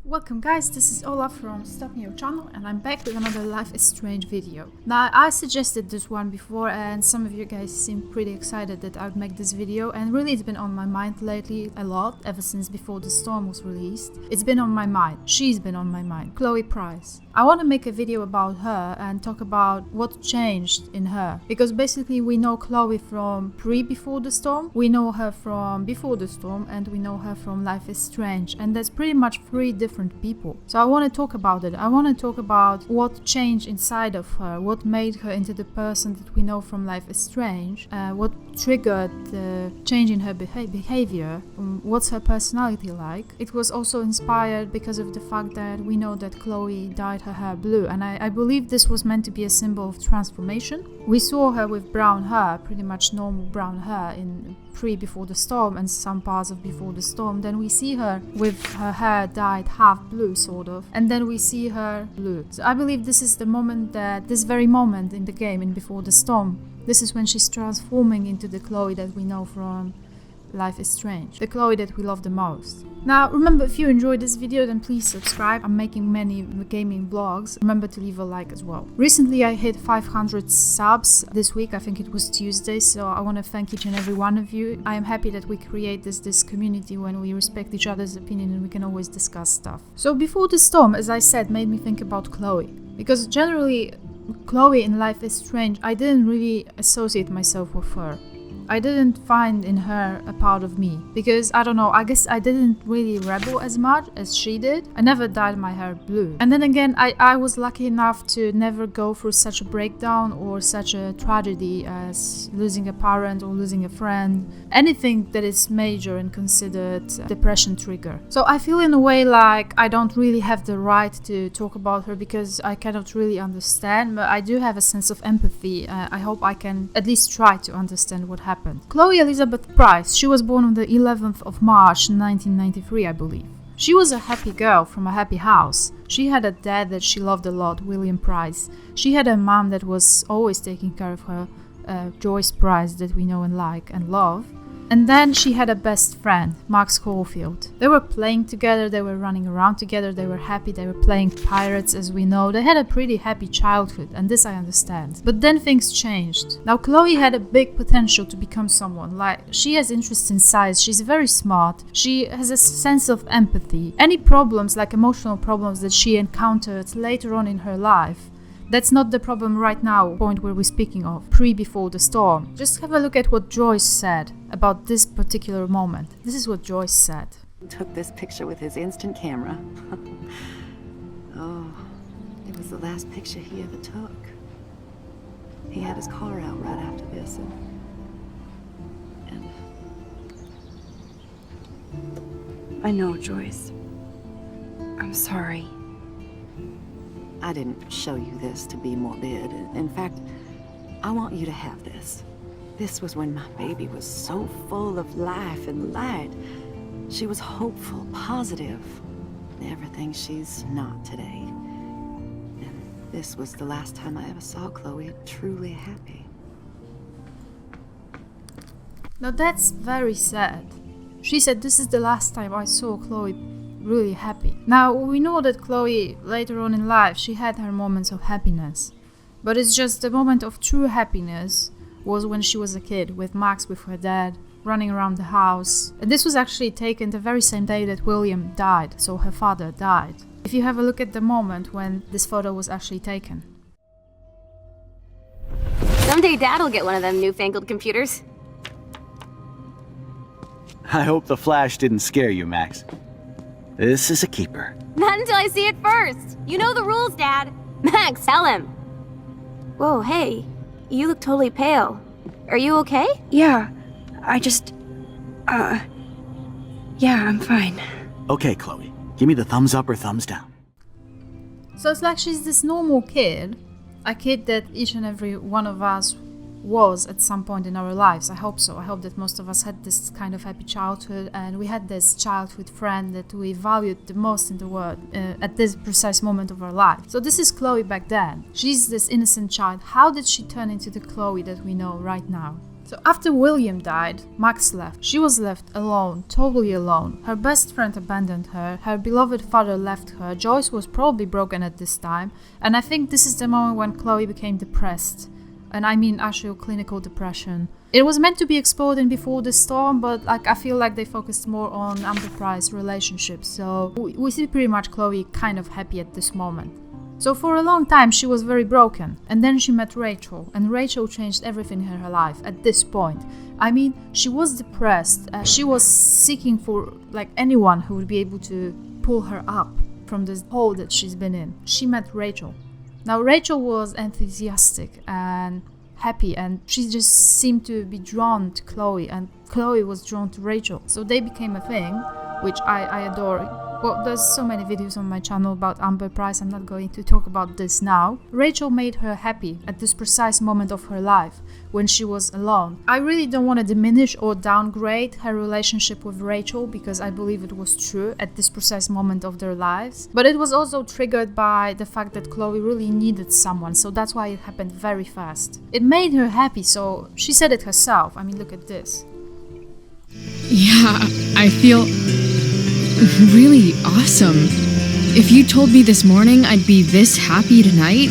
Welcome guys, this is Ola from Stop Me Your Channel and I'm back with another Life is Strange video. Now I suggested this one before and some of you guys seem pretty excited that I would make this video, and really it's been on my mind lately a lot ever since Before the Storm was released. It's been on my mind, she's been on my mind, Chloe Price. I want to make a video about her and talk about what changed in her, because basically we know Chloe from pre-Before the Storm, we know her from Before the Storm, and we know her from Life is Strange, and that's pretty much three different people. So I want to talk about it. I want to talk about what changed inside of her, what made her into the person that we know from Life is Strange, what triggered the change in her behavior, what's her personality like. It was also inspired because of the fact that we know that Chloe dyed her hair blue, and I believe this was meant to be a symbol of transformation. We saw her with brown hair, pretty much normal brown hair in Before the Storm and some parts of Before the Storm. Then we see her with her hair dyed half blue sort of, and then we see her blue. So I believe this is the moment, that this very moment in the game in Before the Storm, this is when she's transforming into the Chloe that we know from Life is Strange, the Chloe that we love the most. Now remember, if you enjoyed this video then please subscribe. I'm making many gaming vlogs. Remember to leave a like as well. Recently I hit 500 subs this week, I think it was Tuesday, so I want to thank each and every one of you. I am happy that we create this community when we respect each other's opinion and we can always discuss stuff. So Before the Storm, as I said, made me think about Chloe, because generally Chloe in Life is Strange, I didn't really associate myself with her. I didn't find in her a part of me, because I don't know, I guess I didn't really rebel as much as she did. I never dyed my hair blue. And then again, I was lucky enough to never go through such a breakdown or such a tragedy as losing a parent or losing a friend, anything that is major and considered depression trigger. So I feel in a way like I don't really have the right to talk about her because I cannot really understand, but I do have a sense of empathy. I hope I can at least try to understand what happened. Chloe Elizabeth Price, she was born on the 11th of March 1993, I believe. She was a happy girl from a happy house. She had a dad that she loved a lot, William Price. She had a mom that was always taking care of her, Joyce Price, that we know and like and love. And then she had a best friend, Max Caulfield. They were playing together, they were running around together, they were happy, they were playing pirates as we know. They had a pretty happy childhood, and this I understand. But then things changed. Now Chloe had a big potential to become someone. Like, she has interest in science, she's very smart, she has a sense of empathy. Any problems, like emotional problems that she encountered later on in her life, that's not the problem right now, point where we're speaking of, Before the Storm. Just have a look at what Joyce said about this particular moment. This is what Joyce said. Took this picture with his instant camera. Oh, it was the last picture he ever took. He had his car out right after this, and I know, Joyce. I'm sorry. I didn't show you this to be morbid. In fact, I want you to have this. This was when my baby was so full of life and light. She was hopeful, positive, everything she's not today. And this was the last time I ever saw Chloe truly happy. Now that's very sad. She said, this is the last time I saw Chloe really happy. Now we know that Chloe later on in life, she had her moments of happiness, but it's just the moment of true happiness was when she was a kid with Max, with her dad, running around the house. And this was actually taken the very same day that William died, so her father died. If you have a look at the moment when this photo was actually taken. Someday Dad'll get one of them newfangled computers. I hope the flash didn't scare you, Max. This is a keeper. Not until I see it first. You know the rules, Dad. Max, tell him. Whoa, hey. You look totally pale. Are you okay? Yeah, yeah, I'm fine. Okay, Chloe. Give me the thumbs up or thumbs down. So it's like she's this normal kid, a kid that each and every one of us was at some point in our lives. I hope so. I hope that most of us had this kind of happy childhood, and we had this childhood friend that we valued the most in the world at this precise moment of our life. So this is Chloe back then. She's this innocent child. How did she turn into the Chloe that we know right now? So after William died, Max left. She was left alone, totally alone. Her best friend abandoned her. Her beloved father left her. Joyce was probably broken at this time. And I think this is the moment when Chloe became depressed. And I mean actual clinical depression. It was meant to be explored in Before the Storm, but I feel like they focused more on Amber Price's relationship. So we see pretty much Chloe kind of happy at this moment. So for a long time she was very broken, and then she met Rachel, and Rachel changed everything in her life at this point. I mean, she was depressed, she was seeking for anyone who would be able to pull her up from this hole that she's been in. She met Rachel. Now Rachel was enthusiastic and happy, and she just seemed to be drawn to Chloe, and Chloe was drawn to Rachel. So they became a thing, which I adore. Well, there's so many videos on my channel about Amber Price, I'm not going to talk about this now. Rachel made her happy at this precise moment of her life, when she was alone. I really don't want to diminish or downgrade her relationship with Rachel, because I believe it was true at this precise moment of their lives. But it was also triggered by the fact that Chloe really needed someone, so that's why it happened very fast. It made her happy, so she said it herself. I mean, look at this. Yeah, I feel really awesome. If you told me this morning I'd be this happy tonight.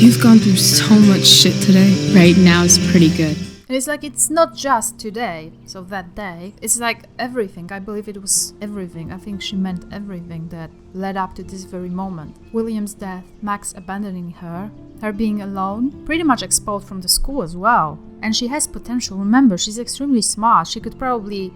You've gone through so much shit today. Right now is pretty good. And it's it's not just today, so that day. It's everything. I believe it was everything. I think she meant everything that led up to this very moment. William's death, Max abandoning her, her being alone, pretty much expelled from the school as well. And she has potential. Remember, she's extremely smart. She could probably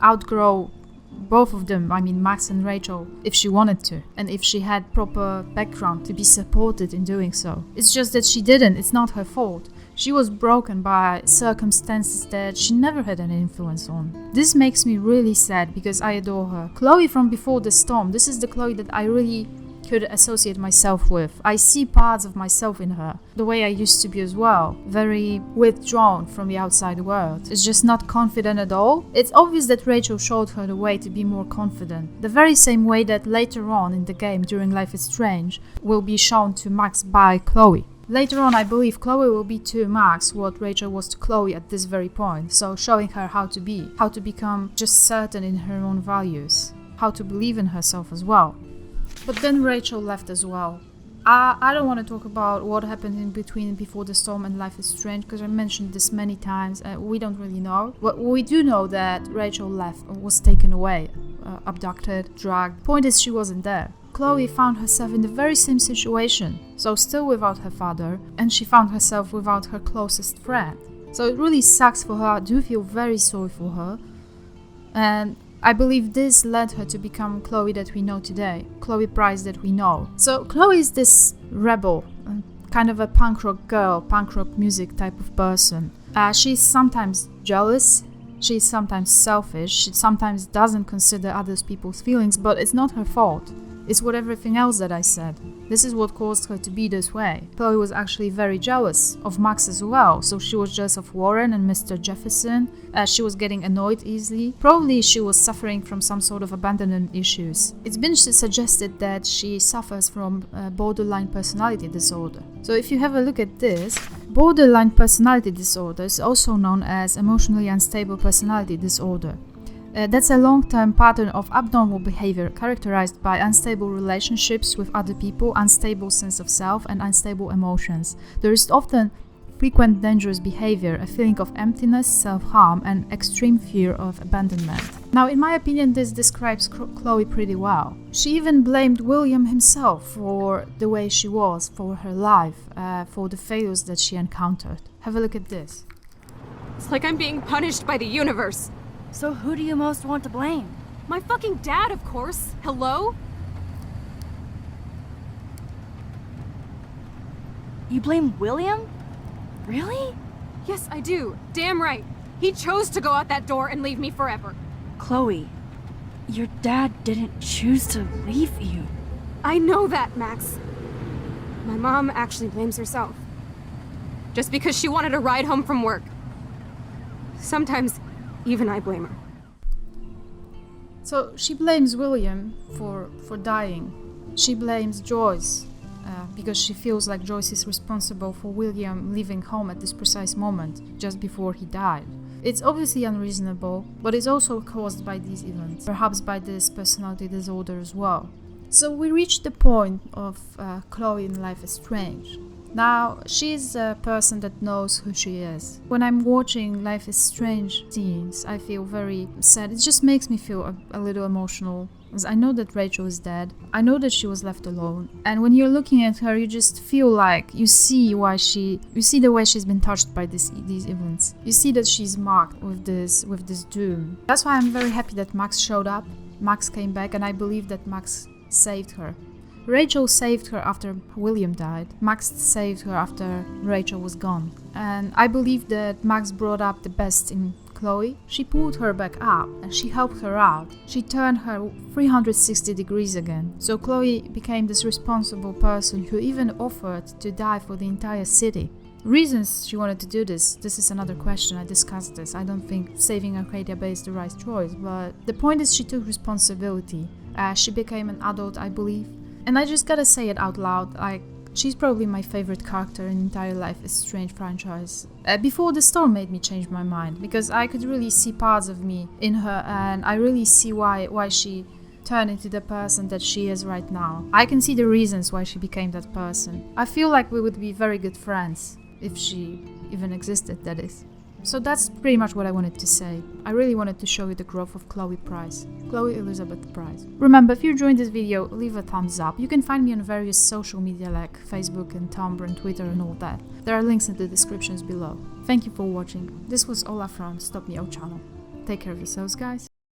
outgrow both of them, I mean Max and Rachel, if she wanted to, and if she had proper background to be supported in doing so. It's just that she didn't. It's not her fault. She was broken by circumstances that she never had any influence on. This makes me really sad because I adore her. Chloe from Before the Storm, this is the Chloe that I really could associate myself with. I see parts of myself in her, the way I used to be as well, very withdrawn from the outside world. It's just not confident at all. It's obvious that Rachel showed her the way to be more confident, the very same way that later on in the game during Life is Strange will be shown to Max by Chloe. Later on, I believe Chloe will be to Max what Rachel was to Chloe at this very point, so showing her how to be, how to become just certain in her own values, how to believe in herself as well. But then Rachel left as well. I don't want to talk about what happened in between Before the Storm and Life is Strange, because I mentioned this many times. We don't really know. But we do know that Rachel left, was taken away, abducted, drugged. Point is, she wasn't there. Chloe found herself in the very same situation, so still without her father, and she found herself without her closest friend. So it really sucks for her. I do feel very sorry for her. And I believe this led her to become Chloe that we know today, Chloe Price that we know. So Chloe is this rebel, kind of a punk rock girl, punk rock music type of person. She's sometimes jealous, she's sometimes selfish, she sometimes doesn't consider other people's feelings, but it's not her fault. It's what everything else that I said. This is what caused her to be this way. Chloe was actually very jealous of Max as well, so she was jealous of Warren and Mr. Jefferson. She was getting annoyed easily. Probably she was suffering from some sort of abandonment issues. It's been suggested that she suffers from borderline personality disorder. So if you have a look at this, borderline personality disorder is also known as emotionally unstable personality disorder. That's a long-term pattern of abnormal behavior characterized by unstable relationships with other people, unstable sense of self, and unstable emotions. There is often frequent dangerous behavior, a feeling of emptiness, self-harm, and extreme fear of abandonment. Now, in my opinion, this describes Chloe pretty well. She even blamed William himself for the way she was, for her life, for the failures that she encountered. Have a look at this. It's like I'm being punished by the universe. So who do you most want to blame? My fucking dad, of course. Hello? You blame William? Really? Yes, I do. Damn right. He chose to go out that door and leave me forever. Chloe, your dad didn't choose to leave you. I know that, Max. My mom actually blames herself. Just because she wanted a ride home from work. Sometimes even I blame her. So she blames William for dying. She blames Joyce because she feels like Joyce is responsible for William leaving home at this precise moment, just before he died. It's obviously unreasonable, but it's also caused by these events, perhaps by this personality disorder as well. So we reached the point of Chloe in Life is Strange. Now, she's a person that knows who she is. When I'm watching Life is Strange scenes, I feel very sad. It just makes me feel a little emotional. Because I know that Rachel is dead. I know that she was left alone. And when you're looking at her, you just feel like you see the way she's been touched by these events. You see that she's marked with this doom. That's why I'm very happy that Max showed up. Max came back, and I believe that Max saved her. Rachel saved her after William died. Max saved her after Rachel was gone. And I believe that Max brought up the best in Chloe. She pulled her back up and she helped her out. She turned her 360 degrees again. So Chloe became this responsible person who even offered to die for the entire city. Reasons she wanted to do this is another question. I discussed this. I don't think saving Arcadia Bay is the right choice, but the point is she took responsibility. She became an adult, I believe. And I just gotta say it out loud, like, she's probably my favorite character in the entire Life is Strange franchise. Before the Storm made me change my mind, because I could really see parts of me in her, and I really see why she turned into the person that she is right now. I can see the reasons why she became that person. I feel like we would be very good friends, if she even existed, that is. So that's pretty much what I wanted to say. I really wanted to show you the growth of Chloe Price. Chloe Elizabeth Price. Remember, if you enjoyed this video, leave a thumbs up. You can find me on various social media like Facebook and Tumblr and Twitter and all that. There are links in the descriptions below. Thank you for watching. This was Ola from Stop Me Out channel. Take care of yourselves, guys.